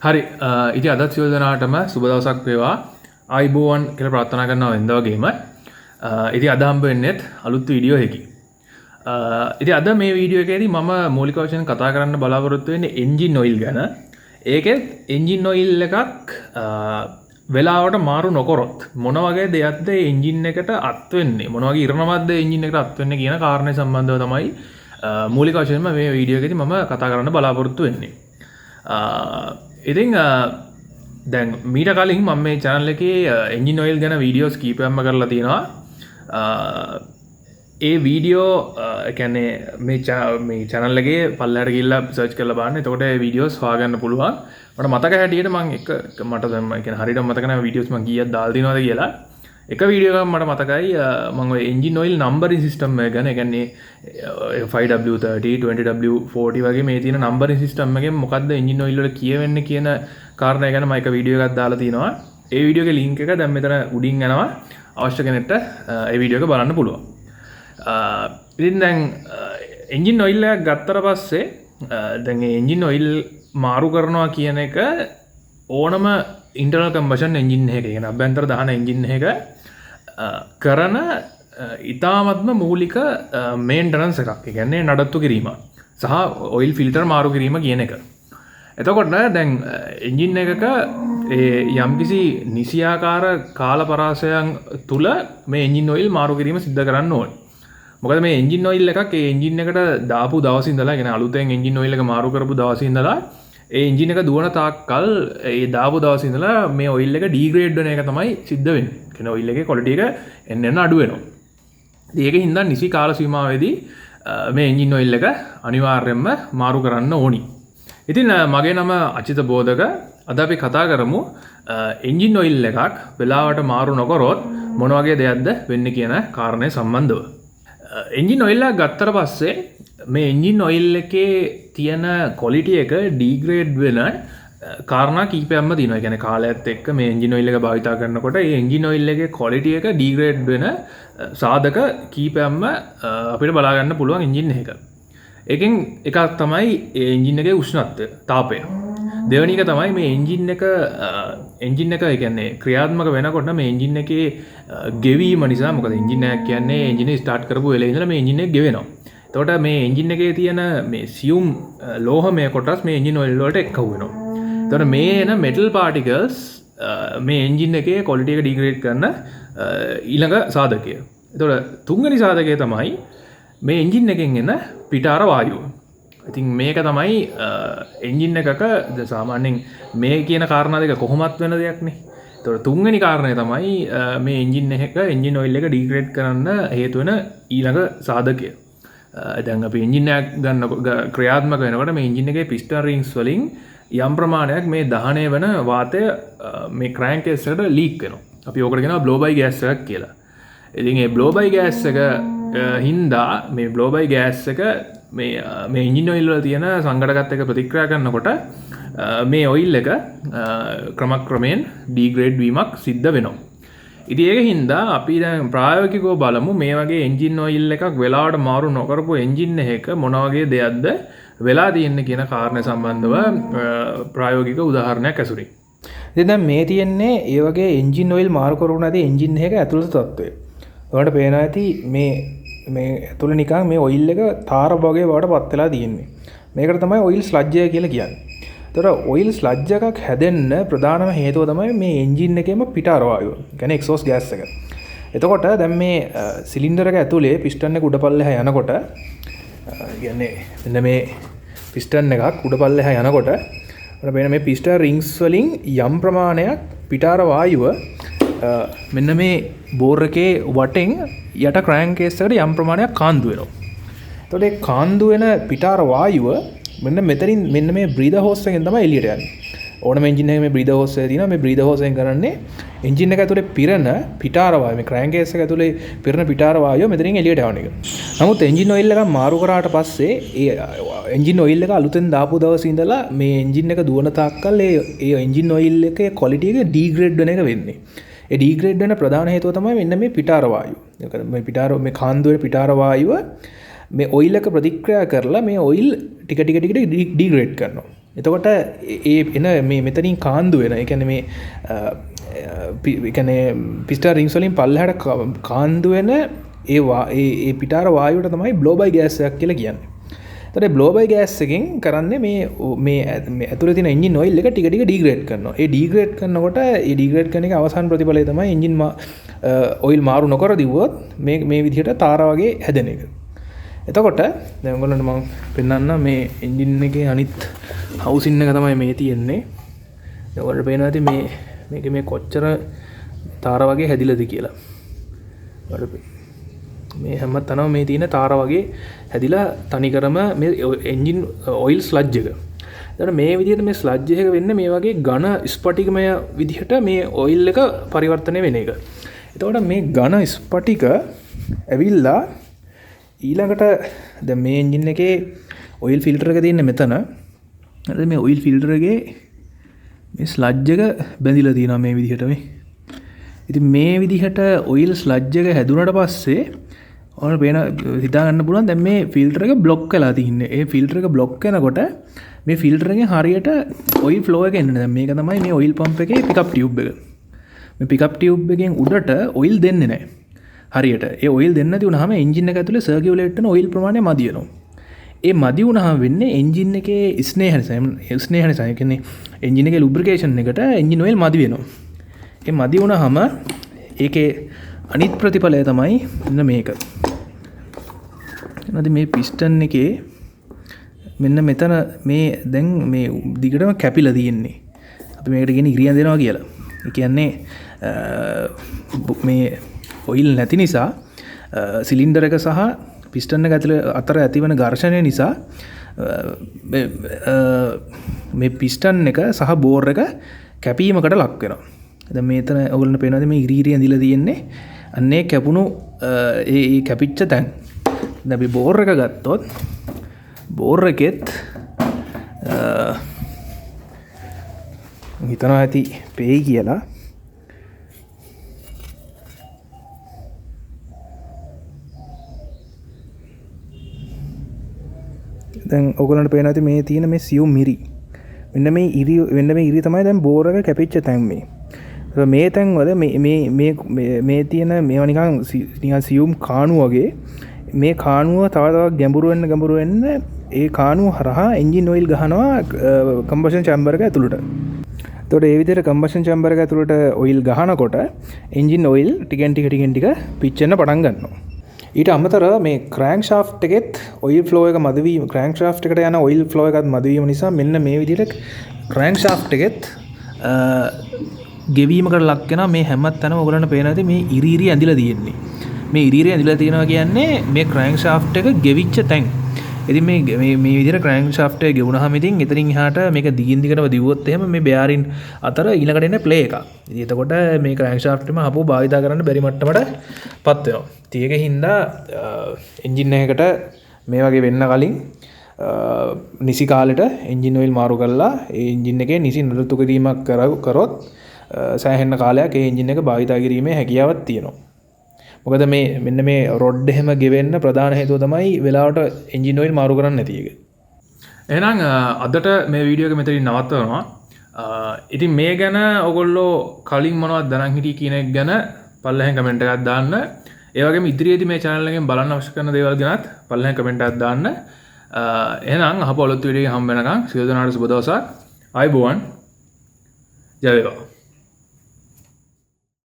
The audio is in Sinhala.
හරි ඉතින් අදත් සියලු දෙනාටම සුබ දවසක් වේවා. ආයිබෝවන් කියලා ප්‍රාර්ථනා කරනවා වෙනද වගේම. ඉතින් අද හම්බ වෙන්නේත් අලුත් වීඩියෝ එකකින්. ඉතින් අද මේ වීඩියෝ එකේදී මම මූලික වශයෙන් කතා කරන්න බලාපොරොත්තු වෙන්නේ එන්ජින් ඔයිල් ගැන. ඒකෙත් එන්ජින් ඔයිල් එකක් වෙලාවට මාරු නොකරොත් මොන වගේ දෙයක්ද එන්ජින් එකට අත් වෙන්නේ, මොන වගේ ඉරණමක්ද එන්ජින් එකට අත් වෙන්නේ කියන කාරණේ සම්බන්ධව තමයි මූලික වශයෙන්ම මේ වීඩියෝ එකේදී මම කතා කරන්න බලාපොරොත්තු වෙන්නේ. ඉතින් දැන් මීට කලින් මම මේ channel එකේ engine oil ගැන videos කීපයක්ම කරලා තියෙනවා. ඒ වීඩියෝ කියන්නේ මේ channel එකේ පල්ලෙහාට ගිහිල්ලා search කරලා බලන්න. එතකොට ඒ videos හොයාගන්න පුළුවන්. මට මතක හැටියට මම මට දැන් මම කියන්නේ හරියට මතක නැහැ videos මම කීයක් දාලා තියෙනවද කියලා. එක වීඩියෝ එකක් මට මතකයි මම ඔය engine oil numbering system එක ගැන. ඒ කියන්නේ 5W30 20W40 වගේ මේ තියෙන numbering system එකෙන් මොකද්ද engine oil වල කියවෙන්නේ කියන කාරණය ගැන මම එක වීඩියෝ එකක් දාලා තිනවා. ඒ වීඩියෝ එකේ link එක දැන් මෙතන උඩින් යනවා. අවශ්‍ය කෙනෙක්ට ඒ වීඩියෝ එක බලන්න පුළුවන්. ඉතින් දැන් engine oil එකක් ගත්තට පස්සේ දැන් මේ engine oil මාරු කරනවා කියන එක ඕනම internal combustion engine එකක කියන අභ්‍යන්තර දහන engine එකක කරන ඉතාමත්ම මූලික මේන්ටනන්ස් එකක්. ඒ කියන්නේ නඩත්තු කිරීම සහ ඔයිල් ෆිල්ටර් මාරු කිරීම කියන එක. එතකොට දැන් එන්ජින් එකක යම්කිසි නිසියාකාර කාල පරාසයන් තුල මේ එන්ජින් ඔයිල් මාරු කිරීම සිද්ධ කරන්න ඕනේ. මොකද මේ එන්ජින් ඔයිල් එකක් ඒ එන්ජින් එකට දාපු දවසේ ඉඳලා, يعني අලුතෙන් එන්ජින් ඔයිල් එක මාරු කරපු දවසේ ඉඳලා ඒ එන්ජින් එක දුවන තාක්කල් ඒ දාපු දවසේ ඉඳලා මේ ඔයිල් එක ඩීග්‍රේඩ් වෙන එක තමයි සිද්ධ වෙන්නේ. කියන ඔයිල් එකේ ක්වොලිටි එක එන්න අඩු වෙනවා. ඒකෙන් හින්දා නිසි කාල සීමාවෙදී මේ එන්ජින් ඔයිල් එක අනිවාර්යයෙන්ම මාරු කරන්න ඕනි. ඉතින් මගේ නම අචිත බෝධක. අද අපි කතා කරමු එන්ජින් ඔයිල් එකක් වෙලාවට මාරු නොකරොත් මොන වගේ දෙයක්ද වෙන්නේ කියන කාරණය සම්බන්ධව. එන්ජින් ඔයිල් එක ගත්තට පස්සේ මේ එන්ජින් ඔයිල් එකේ තියෙන ක්වොලිටි එක ඩීග්‍රේඩ් වෙන කාරණා කීපයක්ම තියෙනවා. ඒ කියන්නේ කාලයත් එක්ක මේ එන්ජින් ඔයිල් එක භාවිතා කරනකොට ඒ එන්ජින් ඔයිල් එකේ ක්වොලිටි එක ඩීග්‍රේඩ් වෙන සාධක කීපයක්ම අපිට බලා ගන්න පුළුවන් එන්ජින් එකක. එකෙන් එකක් තමයි ඒ එන්ජින් එකේ උෂ්ණත්වය, තාපය. දෙවෙනි එක තමයි මේ එන්ජින් එක ඒ කියන්නේ ක්‍රියාත්මක වෙනකොට මේ එන්ජින් එකේ ගෙවීම නිසා. මොකද එන්ජින් එකක් කියන්නේ එන්ජින් එක ස්ටාර්ට් කරපු වෙලේ ඉඳලා මේ එන්ජින් එක ගෙවෙනවා. එතකොට මේ එන්ජින් එකේ තියෙන මේ සියුම් ලෝහමය කොටස් මේ එන්ජින් ඔයිල් වලට එක්කව වෙනවා. එතකොට මේ එන මෙටල් පාටිකල්ස් මේ එන්ජින් එකේ ක්වොලිටි එක ඩීග්‍රේඩ් කරන ඊළඟ සාධකය. එතකොට තුන්වෙනි සාධකය තමයි මේ එන්ජින් එකෙන් එන පිටාර වායුව. ඉතින් මේක තමයි එන්ජින් එකක සාමාන්‍යයෙන් මේ කියන කාරණා දෙක කොහොමත් වෙන දෙයක් නේ. එතකොට තුන්වෙනි කාරණය තමයි මේ එන්ජින් එක එන්ජින් ඔයිල් එක ඩීග්‍රේඩ් කරන්න හේතු වෙන ඊළඟ සාධකය. දැන් අපි එන්ජින් එකක් ගන්න ක්‍රියාත්මක වෙනකොට මේ එන්ජින් එකේ පිස්ටන් රින්ග්ස් වලින් යම් ප්‍රමාණයක් මේ දහනය වෙන වාතය මේ ක්‍රෑන්ක් කේස් එකට ලීක් වෙනවා. අපි ඕකට කියනවා බ්ලෝ බයි ගෑස් එකක් කියලා. ඉතින් මේ බ්ලෝ බයි ගෑස් එක හින්දා මේ බ්ලෝ බයි ගෑස් එක මේ එන්ජින් ඔයිල් වල තියෙන සංඝටකත් එක්ක ප්‍රතික්‍රියා කරනකොට මේ ඔයිල් එක ක්‍රමක්‍රමයෙන් ඩීග්‍රේඩ් වීමක් සිද්ධ වෙනවා. ඉතින් ඒක හින්දා අපි දැන් ප්‍රායෝගිකව බලමු මේ වගේ එන්ජින් ඔයිල් එකක් වෙලාවට මාරු නොකරපු එන්ජින් එකක මොන වගේ දෙයක්ද වෙලා තියෙන්නේ කියන කාරණය සම්බන්ධව ප්‍රායෝගික උදාහරණයක් ඇසුරින්. ඉතින් දැන් මේ තියෙන්නේ ඒ වගේ එන්ජින් ඔයිල් මාරු කරුණ නැති එන්ජින් එකක ඇතුළත තත්ත්වය. ඔයාලට පේනවා ඇති මේ ඇතුළේ නිකන් මේ ඔයිල් එක තාර වගේ බවට පත් වෙලා තියෙන්නේ. මේකට තමයි ඔයිල් ස්ලජ් කියලා කියන්නේ. ඒතර ඔයිල් ස්ලජ් එකක් හැදෙන්න ප්‍රධානම හේතුව තමයි මේ එන්ජින් එකේම පිටාර වායුව. කියන්නේ එක්සෝස් ගෑස් එක. එතකොට දැන් මේ සිලින්ඩර් එක ඇතුලේ පිස්ටන් එක උඩ පල්ලෙහා යනකොට කියන්නේ මෙන්න මේ පිස්ටන් එකක් උඩ පල්ලෙහා යනකොට අපිට මේ පිස්ටන් රින්ග්ස් වලින් යම් ප්‍රමාණයක් පිටාර වායුව මෙන්න මේ බෝර් එකේ වටෙන් යට ක්‍රෑන්ක් කේස් එකට යම් ප්‍රමාණයක් කාන්දු වෙනවා. එතකොට ඒ කාන්දු වෙන පිටාර වායුව මෙන්න මේ බ්‍රීදර් හෝස් එකෙන් තමයි එළියට යන්නේ. ඕනම එන්ජින් එකේ මේ බ්‍රීදර් හෝස් එක තියෙනවා. මේ බ්‍රීදර් හෝස් එකෙන් කරන්නේ එන්ජින් එක ඇතුලේ පිරෙන පිටාර වායුව, මේ ක්‍රෑන්ක් කේස් එක ඇතුලේ පිරෙන පිටාර වායුව මෙතනින් එළියට යවන එක. නමුත් එන්ජින් ඔයිල් එක මාරු කරාට පස්සේ ඒ එන්ජින් ඔයිල් එක අලුතෙන් දාපු දවසේ ඉඳලා මේ එන්ජින් එක දුවන තාක්කල් ඒ එන්ජින් ඔයිල් එකේ ක්වොලිටි එක ඩීග්‍රේඩ් වෙන එක වෙන්නේ. ඒ ඩීග්‍රේඩ් වෙන ප්‍රධාන හේතුව තමයි මෙන්න මේ පිටාර වායුව. මේ කාන්දු වෙන පිටාර වායුව මේ ඔයිල් එක ප්‍රතික්‍රියා කරලා මේ ඔයිල් ටික ඩීග්‍රේඩ් කරනවා. එතකොට ඒ එන මේ මෙතනින් කාන්දු වෙන එකැන මේ එකන පිස්ට රිංසලින් පල්ලහට කාන්දු වෙන ඒ පිටාර වායුවට තමයි බ්ලෝබයි ගෑස්සයක් කියලා කියන්නේ. තට බ්ලෝබයි ගෑස්සකින් කරන්න මේ ඇතුර තින ඉජි නොයිල් එක ටික ඩීග්‍රේට් කරන ඒ ඩීග්‍රේට් කරනකොට ඩීග්‍රේට් කන අවසන් ප්‍රතිඵලය තමයි ඉජින් ඔයිල් මාරු නොකර දිවුවොත් මේ විදිහට තාර වගේ හැදෙන එක. එතකොට දැගොලට මං පෙන්න්න මේ එන්ජින් එක අනිත් හවසින්න එක තමයි මේ තියෙන්නේ. දවට පේන ඇති මේක මේ කොච්චර තාර වගේ හැදිලද කියලා. මේ හැම තනව මේ තියෙන තාර වගේ හැදිලා තනිකරම එන්ජින් ඔයිල් ස්ලජ්ජක. තට මේ විදිහට මේ ස්ලජ්ජයක වෙන්න මේ වගේ ගණ ස්පටිකමය විදිහට මේ ඔයිල් එක පරිවර්තනය වෙන එක. එතකොට මේ ගණ ස්පටික ඇවිල්ලා ඊළඟට ද මේ එන්ජින් එකේ ඔයිල් ෆිල්ටර එක තියන්න මෙතන මේ ඔයිල් ෆිල්ටරගේ මේ ස්ලජ්ජක බැඳිල තියෙන මේ විදිහට මේ ඉති මේ විදිහට ඔයිල් ස්ලජ්ජක හැදුනට පස්සේ ඕන පේන හිතාගන්න පුළුවන් දැන් මේ ෆිල්ටර එක බ්ලොක් කලා තින්න ඒ ෆිල්ටර එක බ්ලොක් කනකොට මේ ෆිල්ටරගෙන් හරියට ඔයිල් ෆ්ලෝ එක එන්න මේක තමයි මේ ඔයිල් පම්ප එක පිකප් ටියුබ් එක මේ පිකප් ටියුබ් එකෙන් උඩට ඔයිල් දෙන්නේ නැහැ හරියට ඒ ඔයිල් දෙන්න තියුණාම එන්ජින් එක ඇතුලේ සර්කියුලේට් වෙන ඔයිල් ප්‍රමාණය මදි වෙනවා. ඒ මදි වුණාම වෙන්නේ එන්ජින් එකේ ස්නේහ නිසා කියන්නේ එන්ජින් එකේ ලුබ්‍රිකේෂන් එකට එන්ජින් ඔයිල් මදි වෙනවා. ඒ මදි වුණාම ඒකේ අනිත් ප්‍රතිඵලය තමයි මෙන්න මේක. එනවාද මේ පිස්ටන් එකේ මෙන්න මෙතන මේ දැන් මේ දිගටම කැපිලා තියෙන්නේ. අපි මේකට කියන්නේ ඉරියන් දෙනවා කියලා. ඒ කියන්නේ මේ ඔයිල් නැති නිසා සිලින්ඩර එක සහ පිස්ටන් එක අතර ඇතිවන ඝර්ෂණය නිසා මේ පිස්ටන් එක සහ බෝර් එක කැපීමකට ලක් වෙනවා. දැන් මේතන ඔයගොල්ලන්ට පේනවාද මේ ඉරියන් දිලා තියෙන්නේ අන්නේ කැපුණු ඒ කැපිච්ච තැන්. දැන් අපි බෝර් එක ගත්තොත් බෝර් එකෙත් හිතනවා ඇති පේයි කියලා. දැන් ඔයගොල්ලන්ට පේනවා ඇති මේ තියෙන මේ සියුම් මිරි. මෙන්න මේ ඉරි තමයි දැන් බෝර් එක කැපිච්ච තැන් මේ. මේ තැන් වල මේ තියෙන මේවා නිකන් සියුම් කාණු වගේ මේ කාණුව තව තවත් ගැඹුරු වෙන්න ඒ කාණුව හරහා එන්ජින් ඔයිල් ගහනවා කම්බෂන් චැම්බර් එක ඇතුළට. එතකොට ඒ විදිහට කම්බෂන් චැම්බර් එක ඇතුළට ඔයිල් ගහනකොට එන්ජින් ඔයිල් ටිකෙන් ටික පිච්චෙන්න පටන් ගන්නවා. ඊට අමතරව මේ ක්‍රෑන්ක් ෂාෆ්ට් එකෙත් ඔයිල් ෆ්ලෝ එක මද වීම ක්‍රෑන්ක් ෂාෆ්ට් එකට යන ඔයිල් ෆ්ලෝ එකත් මද වීම නිසා මෙන්න මේ විදිහට ක්‍රෑන්ක් ෂාෆ්ට් එකෙත් ගෙවීමකට ලක් වෙනවා. මේ හැම තැනම ඔයගොල්ලන්ට පේනවා ඇති මේ ඉරිරි ඇඳිලා තියෙන්නේ. මේ ඉරිරි ඇඳිලා තියෙනවා කියන්නේ මේ ක්‍රෑන්ක් ෂාෆ්ට් එක ගෙවිච්ච තැන්. ඉතින් මේ විදිහට ක්‍රෑන්ක් ෂාෆ්ට් එක ගෙවුනහම ඉතින් එතනින් එහාට මේක දිගින් දිගටම දිවුවොත් එහෙම මේ බෙයාරින් අතර ඊළඟට එන ප්ලේ එකක්. ඉතින් එතකොට මේ ක්‍රෑන්ක් ෂාෆ්ට් එකම අපෝ භාවිතා කරන්න බැරි මට්ටමටපත් වෙනවා. ඉතින් ඒකෙන් හින්දා එන්ජින් එකකට මේ වගේ වෙන්න කලින් නිසි කාලෙට එන්ජින් ඔයිල් මාරු කරලා ඒ එන්ජින් එකේ නිසි නඩත්තු කිරීමක් කරොත් සෑහෙන කාලයක් ඒ එන්ජින් එක භාවිතා කිරීමේ හැකියාවක් තියෙනවා. මොකද මෙන්න මේ රොඩ් එහෙම ගෙවෙන්න ප්‍රධාන හේතුව තමයි වෙලාවට එන්ජින් ඔයිල් මාරු කරන්න නැති එක. එහෙනම් අදට මේ වීඩියෝ එක මෙතනින් නවත්වනවා. ඉතින් මේ ගැන ඔයගොල්ලෝ කලින් මොනවද දැනන් හිටියේ කියන එක ගැන පල්ලෙහෙන් කමෙන්ට් එකක් දාන්න. ඒ වගේම ඉදිරියේදී මේ channel එකෙන් බලන්න අවශ්‍ය කරන දේවල් ගැනත් පල්ලෙහෙන් කමෙන්ට් එකක් දාන්න. එහෙනම් අහපු අලුත් වීඩියෝ එකකින් හම්බ වෙනකම් සියලු දෙනාට සුබ දවසක්. ආයුබෝවන්. ජය වේවා.